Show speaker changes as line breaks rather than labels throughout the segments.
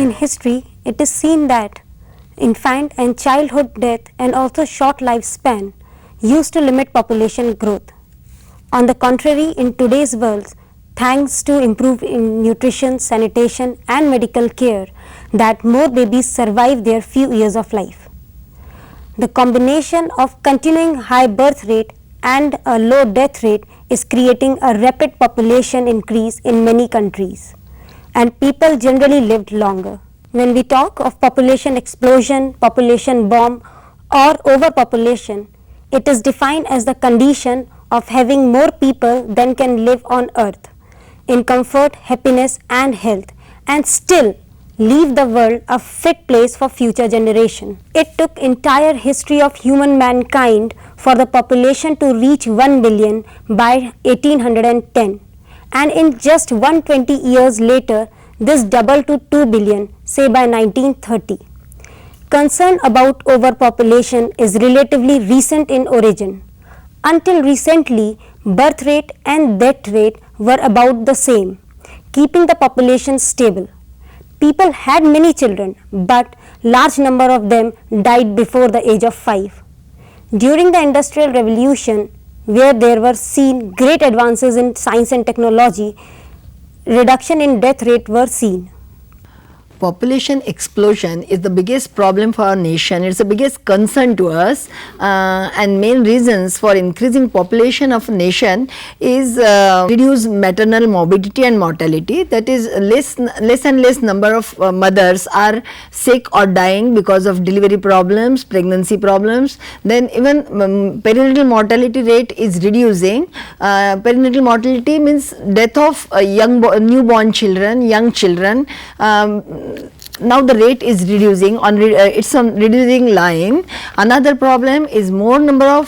In history, it is seen that infant and childhood death and also short lifespan used to limit population growth. On the contrary, in today's world, thanks to improved in nutrition, sanitation and medical care, that more babies survive their few years of life. The combination of continuing high birth rate and a low death rate is creating a rapid population increase in many countries, and people generally lived longer. When we talk of population explosion, population bomb or overpopulation, it is defined as the condition of having more people than can live on earth in comfort, happiness and health, and still leave the world a fit place for future generation. It took entire history of human mankind for the population to reach 1 billion by 1810, and in just 120 years later this doubled to 2 billion, say by 1930. Concern about overpopulation is relatively recent in origin. Until recently, birth rate and death rate were about the same, keeping the population stable. People had many children, but large number of them died before the age of 5. During the Industrial Revolution, where there were seen great advances in science and technology, reduction in death rate were seen.
Population explosion is the biggest problem for our nation. It's the biggest concern to us, and main reasons for increasing population of a nation is reduced maternal morbidity and mortality. That is, less and less number of mothers are sick or dying because of delivery problems, pregnancy problems. Then even perinatal mortality rate is reducing. Perinatal mortality means death of newborn children, young children. Now the rate is reducing it's on reducing line. Another problem is more number of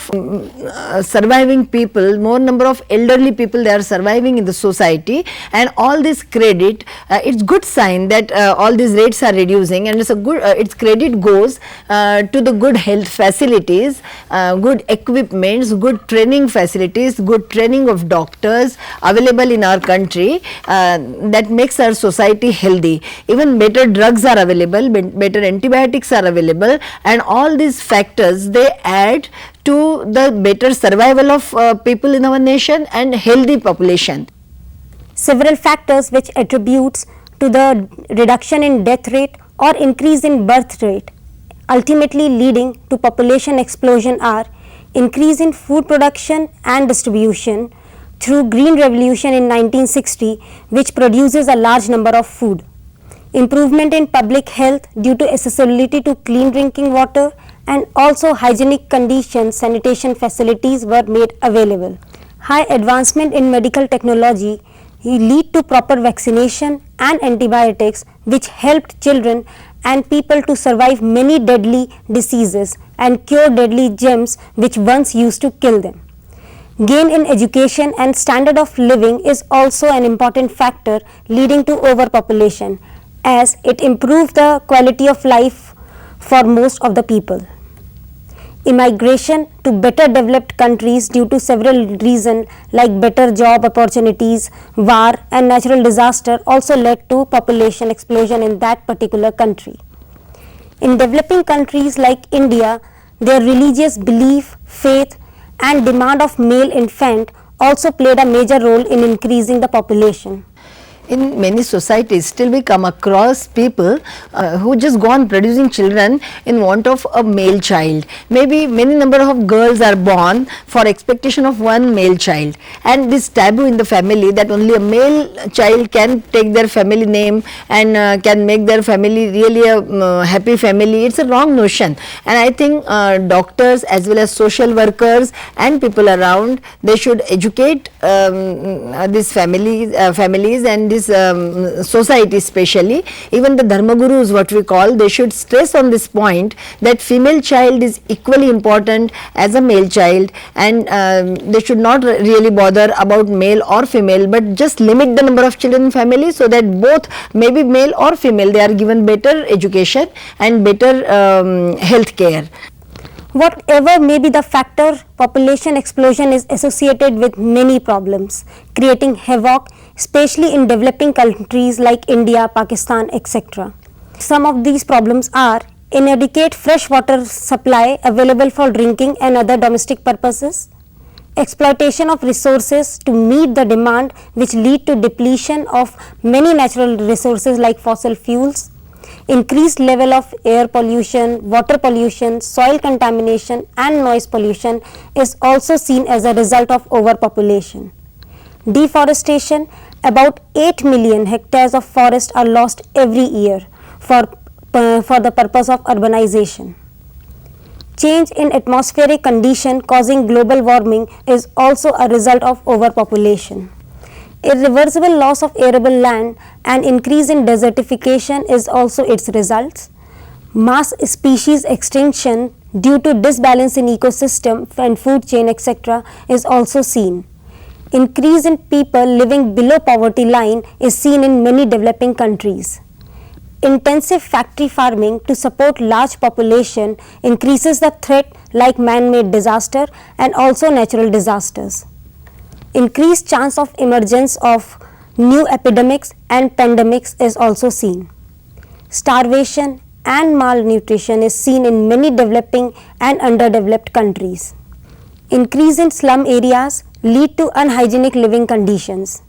surviving people, more number of elderly people, they are surviving in the society, and all this credit, it's good sign that all these rates are reducing, and it's a good its credit goes to the good health facilities, good equipments, good training facilities, good training of doctors available in our country, that makes our society healthy. Even better drugs are available, better antibiotics are available, and all these factors, they add to the better survival of people in our nation and healthy population.
Several factors which attributes to the reduction in death rate or increase in birth rate, ultimately leading to population explosion, are increase in food production and distribution through Green Revolution in 1960, which produces a large number of food. Improvement in public health due to accessibility to clean drinking water, and also hygienic conditions, sanitation facilities were made available. High advancement in medical technology lead to proper vaccination and antibiotics, which helped children and people to survive many deadly diseases and cure deadly germs which once used to kill them. Gain in education and standard of living is also an important factor leading to overpopulation, as it improves the quality of life for most of the people. Immigration to better developed countries due to several reasons like better job opportunities, war and natural disaster also led to population explosion in that particular country. In developing countries like India, their religious belief, faith and demand of male infant also played a major role in increasing the population.
In many societies, still we come across people who just go on producing children in want of a male child. Maybe many number of girls are born for expectation of one male child, and this taboo in the family that only a male child can take their family name and can make their family really a happy family. It's a wrong notion, and I think doctors as well as social workers and people around, they should educate these families and this society, especially even the dharma gurus, what we call, they should stress on this point that female child is equally important as a male child, and they should not really bother about male or female, but just limit the number of children in family so that both, maybe male or female, they are given better education and better health care.
Whatever may be the factor, population explosion is associated with many problems, creating havoc, especially in developing countries like India, Pakistan, etc. Some of these problems are inadequate fresh water supply available for drinking and other domestic purposes, exploitation of resources to meet the demand which lead to depletion of many natural resources like fossil fuels, increased level of air pollution, water pollution, soil contamination and noise pollution is also seen as a result of overpopulation. Deforestation, about 8 million hectares of forest are lost every year for the purpose of urbanization. Change in atmospheric condition causing global warming is also a result of overpopulation. Irreversible loss of arable land and increase in desertification is also its results. Mass species extinction due to disbalance in ecosystem and food chain etc. is also seen. Increase in people living below poverty line is seen in many developing countries. Intensive factory farming to support large population increases the threat like man-made disaster and also natural disasters. Increased chance of emergence of new epidemics and pandemics is also seen. Starvation and malnutrition is seen in many developing and underdeveloped countries. Increase in slum areas lead to unhygienic living conditions.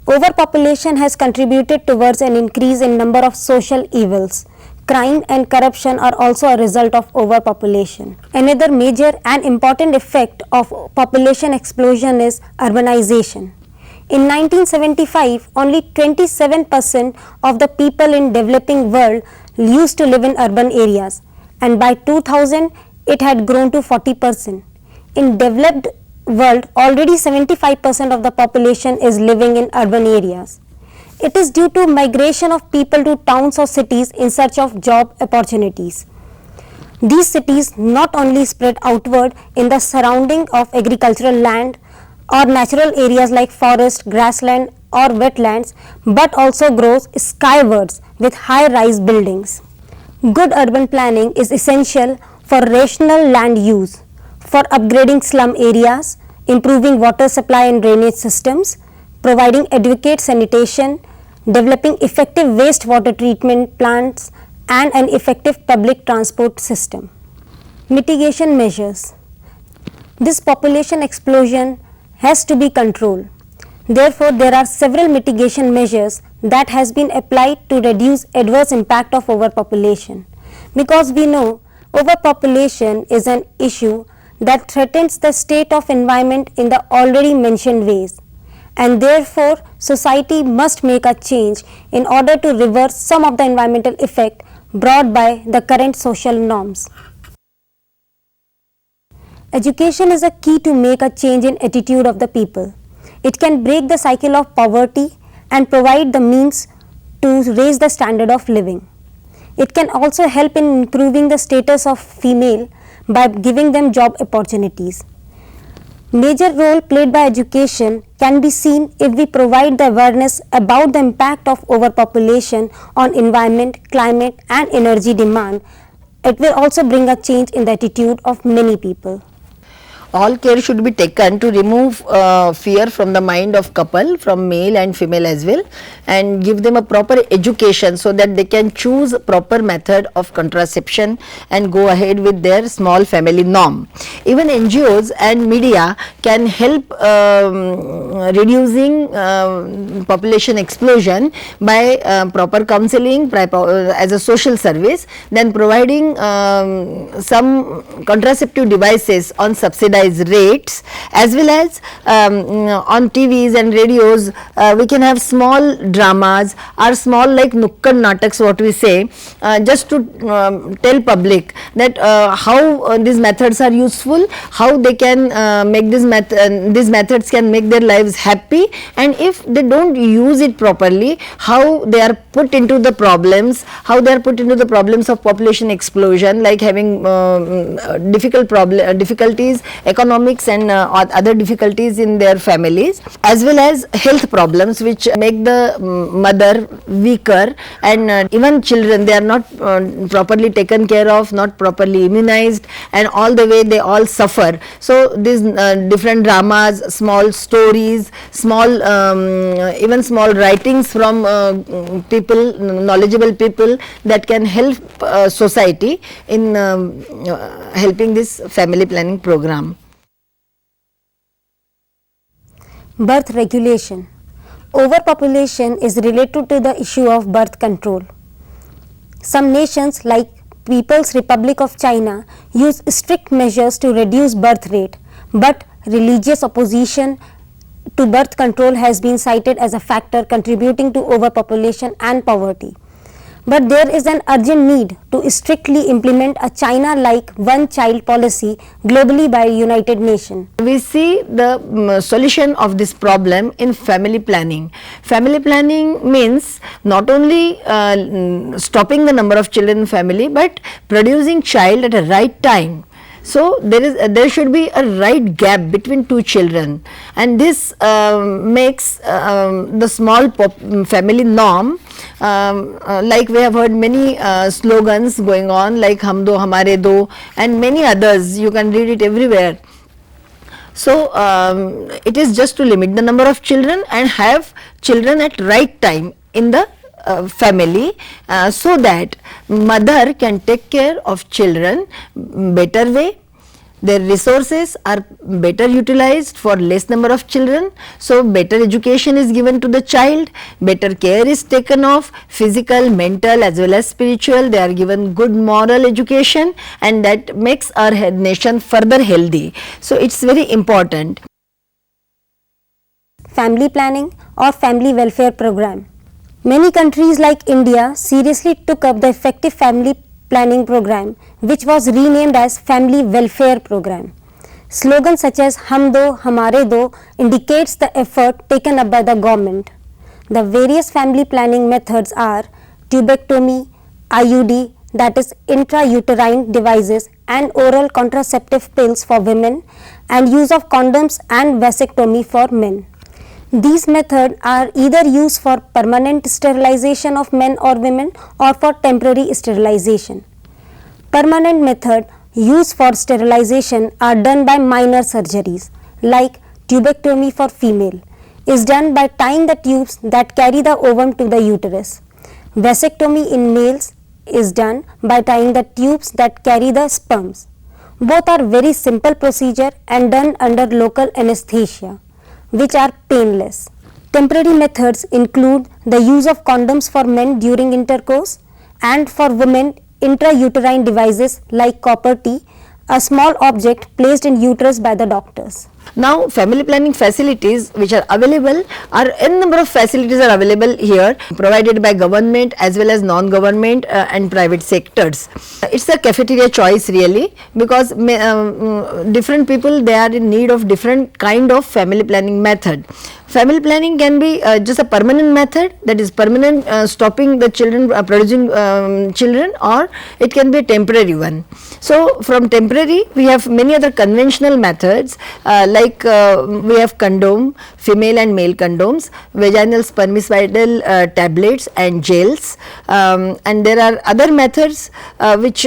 Overpopulation has contributed towards an increase in number of social evils. Crime and corruption are also a result of overpopulation. Another major and important effect of population explosion is urbanization. In 1975, only 27% of the people in developing world used to live in urban areas, and by 2000 it had grown to 40%. In developed world, already 75% of the population is living in urban areas. It is due to migration of people to towns or cities in search of job opportunities. These cities not only spread outward in the surrounding of agricultural land or natural areas like forest, grassland or wetlands, but also grows skywards with high-rise buildings. Good urban planning is essential for rational land use, for upgrading slum areas, improving water supply and drainage systems, providing adequate sanitation, developing effective wastewater treatment plants and an effective public transport system. Mitigation measures. This population explosion has to be controlled. Therefore, there are several mitigation measures that has been applied to reduce adverse impact of overpopulation. Because we know overpopulation is an issue that threatens the state of environment in the already mentioned ways, and therefore society must make a change in order to reverse some of the environmental effect brought by the current social norms. Education is a key to make a change in attitude of the people. It can break the cycle of poverty and provide the means to raise the standard of living. It can also help in improving the status of female by giving them job opportunities. Major role played by education can be seen if we provide the awareness about the impact of overpopulation on environment, climate and energy demand. It will also bring a change in the attitude of many people.
All care should be taken to remove fear from the mind of couple, from male and female as well, and give them a proper education so that they can choose a proper method of contraception and go ahead with their small family norm. Even NGOs and media can help reducing population explosion by proper counseling as a social service, then providing some contraceptive devices on subsidized rates, as well as on TVs and radios we can have small dramas or small like nukkad nataks, what we say, just to tell public that how these methods are useful, how they can make these methods can make their lives happy, and if they don't use it properly, how they are put into the problems, of population explosion, like having difficulties, economics and other difficulties in their families, as well as health problems which make the mother weaker, and even children, they are not properly taken care of, not properly immunized, and all the way they all suffer. So these different dramas, small stories, small even small writings from people, knowledgeable people that can help society in helping this family planning program.
Birth regulation. Overpopulation is related to the issue of birth control. Some nations like People's Republic of China use strict measures to reduce birth rate, but religious opposition to birth control has been cited as a factor contributing to overpopulation and poverty. But there is an urgent need to strictly implement a China-like one-child policy globally by United Nations.
We see the solution of this problem in family planning. Family planning means not only stopping the number of children in family, but producing child at a right time. So there should be a right gap between two children, and this makes the small family norm. Like we have heard many slogans going on, like "Hum do, hamare do," and many others. You can read it everywhere. So it is just to limit the number of children and have children at right time in the family, so that mother can take care of children better way. Their resources are better utilized for less number of children, so better education is given to the child, better care is taken of physical, mental as well as spiritual. They are given good moral education, and that makes our nation further healthy. So it's very important.
Family planning or family welfare program. Many countries like India seriously took up the effective family planning program, which was renamed as Family Welfare Program. Slogans such as "Hum do, hamare do" indicates the effort taken up by the government. The various family planning methods are tubectomy, IUD, that is intrauterine devices, and oral contraceptive pills for women, and use of condoms and vasectomy for men. These methods are either used for permanent sterilization of men or women or for temporary sterilization. Permanent method used for sterilization are done by minor surgeries, like tubectomy for female is done by tying the tubes that carry the ovum to the uterus. Vasectomy in males is done by tying the tubes that carry the sperms. Both are very simple procedure and done under local anesthesia, which are painless. Temporary methods include the use of condoms for men during intercourse, and for women intrauterine devices like copper T, a small object placed in uterus by the doctors.
Now family planning facilities which are available are n number of facilities are available here, provided by government as well as non-government and private sectors. It's a cafeteria choice really, because different people, they are in need of different kind of family planning method. Family planning can be just a permanent method, that is permanent stopping the children producing children, or it can be a temporary one. So from temporary we have many other conventional methods, like we have condom, female and male condoms, vaginal spermicidal tablets and gels, and there are other methods which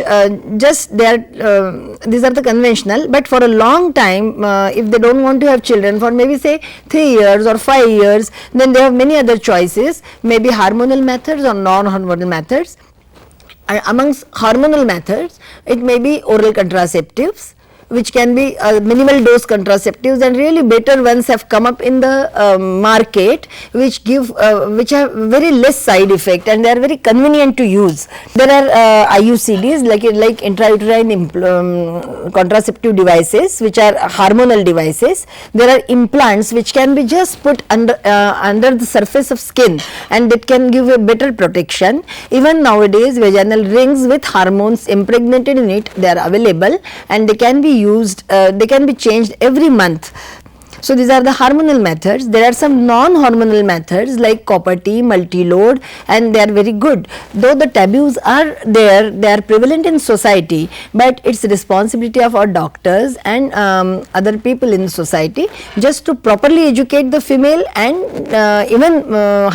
just they are these are the conventional, but for a long time if they don't want to have children for maybe say 3 years or 5 years, then they have many other choices, maybe hormonal methods or non-hormonal methods. Amongst hormonal methods, it may be oral contraceptives, which can be minimal dose contraceptives, and really better ones have come up in the market, which give which have very less side effect and they are very convenient to use. There are IUCDs like intrauterine contraceptive devices, which are hormonal devices. There are implants which can be just put under the surface of skin, and it can give a better protection. Even nowadays vaginal rings with hormones impregnated in it, they are available and they can be used, they can be changed every month. So these are the hormonal methods. There are some non-hormonal methods like copper T, multi-load, and they are very good. Though the taboos are there, they are prevalent in society, but it's the responsibility of our doctors and other people in society just to properly educate the female and even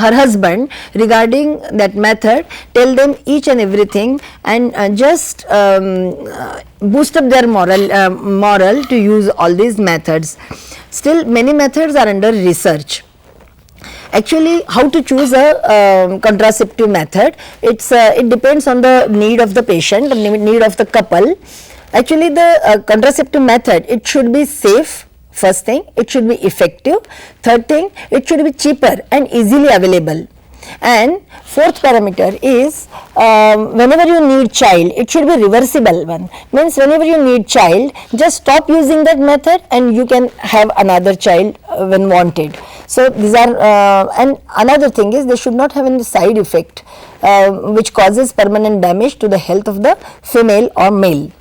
her husband regarding that method, tell them each and everything, and just boost up their moral to use all these methods. Still many methods are under research. Actually, how to choose a contraceptive method, it depends on the need of the patient, the need of the couple. Actually, the contraceptive method, it should be safe. First thing, it should be effective. Third thing, it should be cheaper and easily available. And fourth parameter is whenever you need child, it should be reversible one. Means whenever you need child, just stop using that method and you can have another child when wanted. So these are and another thing is they should not have any side effect which causes permanent damage to the health of the female or male.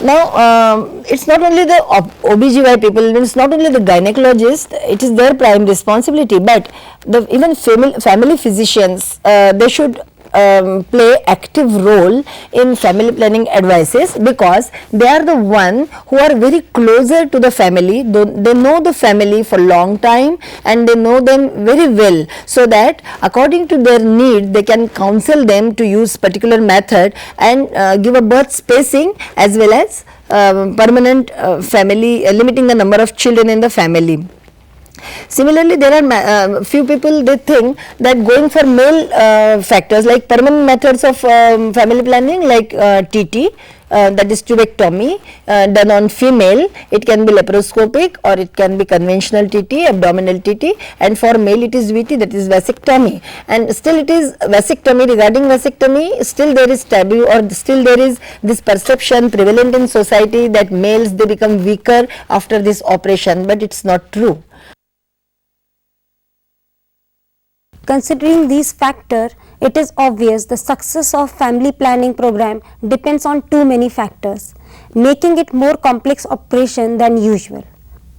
Now, it's not only the OBGY people, it's not only the gynecologist, it is their prime responsibility, but the even family physicians, they should play active role in family planning advices, because they are the one who are very closer to the family. They know the family for long time and they know them very well, so that according to their need they can counsel them to use particular method and give a birth spacing as well as permanent family, limiting the number of children in the family. Similarly, there are few people, they think that going for male factors like permanent methods of family planning like TT, that is tubectomy, done on female, it can be laparoscopic or it can be conventional TT, abdominal TT, and for male it is VT, that is vasectomy. And still it is vasectomy, regarding vasectomy, still there is taboo, or still there is this perception prevalent in society that males, they become weaker after this operation, but it is not true.
Considering these factors, it is obvious the success of family planning program depends on too many factors, making it more complex operation than usual.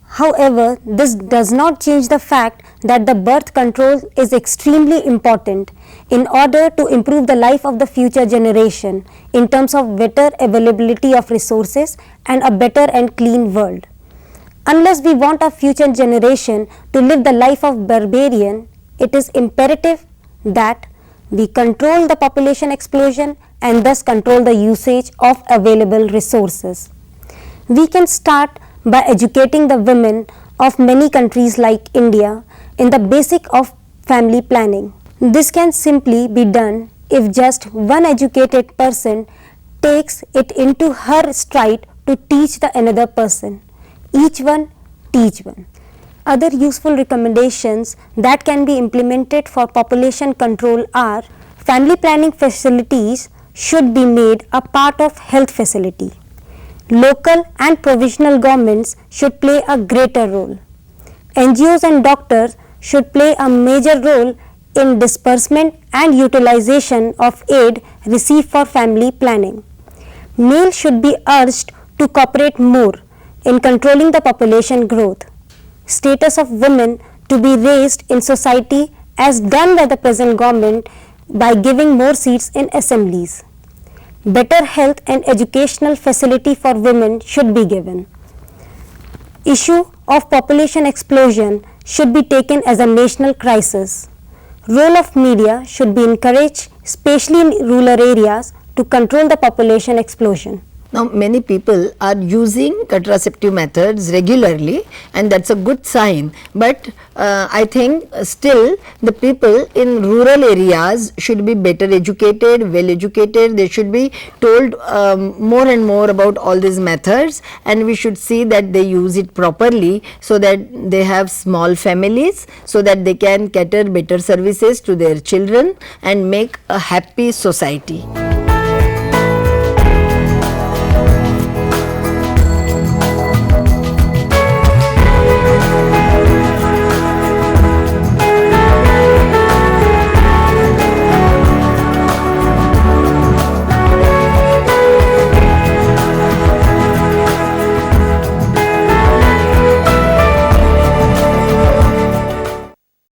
However, this does not change the fact that the birth control is extremely important in order to improve the life of the future generation in terms of better availability of resources and a better and clean world. Unless we want our future generation to live the life of barbarian, it is imperative that we control the population explosion and thus control the usage of available resources. We can start by educating the women of many countries like India in the basic of family planning. This can simply be done if just one educated person takes it into her stride to teach the another person. Each one teach one. Other useful recommendations that can be implemented for population control are: family planning facilities should be made a part of health facility. Local and provisional governments should play a greater role. NGOs and doctors should play a major role in disbursement and utilization of aid received for family planning. Males should be urged to cooperate more in controlling the population growth. Status of women to be raised in society as done by the present government by giving more seats in assemblies. Better health and educational facility for women should be given. Issue of population explosion should be taken as a national crisis. Role of media should be encouraged, especially in rural areas, to control the population explosion.
Now, many people are using contraceptive methods regularly, and that's a good sign, but I think still the people in rural areas should be better educated, well educated. They should be told more and more about all these methods, and we should see that they use it properly, so that they have small families, so that they can cater better services to their children and make a happy society.